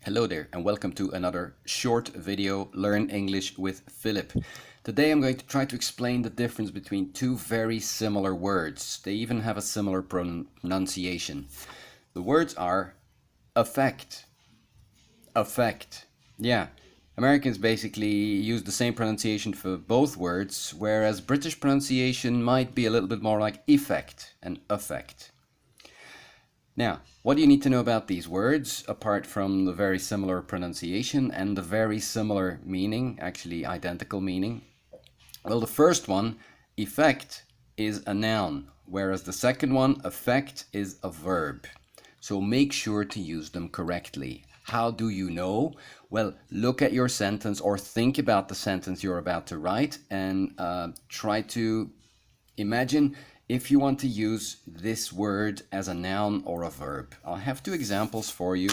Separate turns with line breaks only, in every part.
Hello there and welcome to another short video, Learn English with Philip. Today I'm going to try to explain the difference between two very similar words. They even have a similar pronunciation. The words are affect. Affect. Yeah, Americans basically use the same pronunciation for both words, whereas British pronunciation might be a little bit more like effect and affect. Now, what do you need to know about these words, apart from the very similar pronunciation and the very similar meaning, actually identical meaning? Well, the first one, effect, is a noun, whereas the second one, affect, is a verb. So make sure to use them correctly. How do you know? Well, look at your sentence or think about the sentence you're about to write and try to imagine if you want to use this word as a noun or a verb. I'll have two examples for you.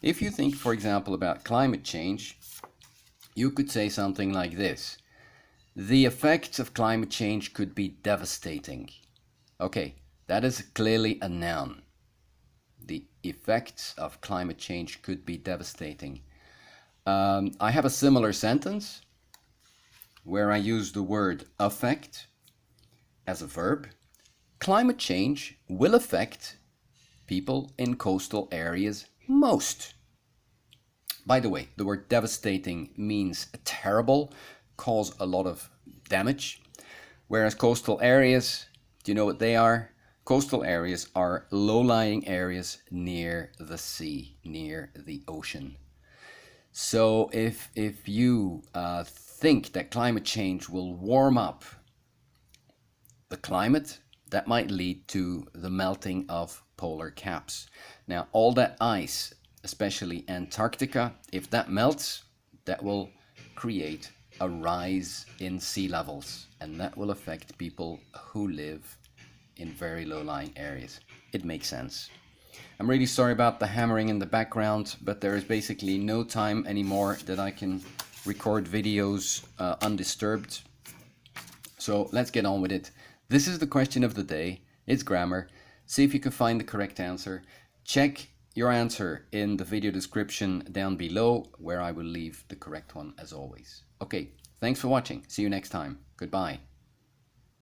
If you think, for example, about climate change, you could say something like this. The effects of climate change could be devastating. Okay, that is clearly a noun. The effects of climate change could be devastating. I have a similar sentence where I use the word affect as a verb. Climate change will affect people in coastal areas most. By the way, the word devastating means terrible, cause a lot of damage, whereas coastal areas, do you know what they are? Coastal areas are low-lying areas near the sea, near the ocean. So if you think that climate change will warm up the climate, that might lead to the melting of polar caps. Now, all that ice, especially Antarctica, if that melts, that will create a rise in sea levels, and that will affect people who live in very low-lying areas. It makes sense. I'm really sorry about the hammering in the background, but there is basically no time anymore that I can record videos undisturbed. So let's get on with it. This is the question of the day. It's grammar. See if you can find the correct answer. Check your answer in the video description down below, where I will leave the correct one as always. Okay, thanks for watching. See you next time. Goodbye.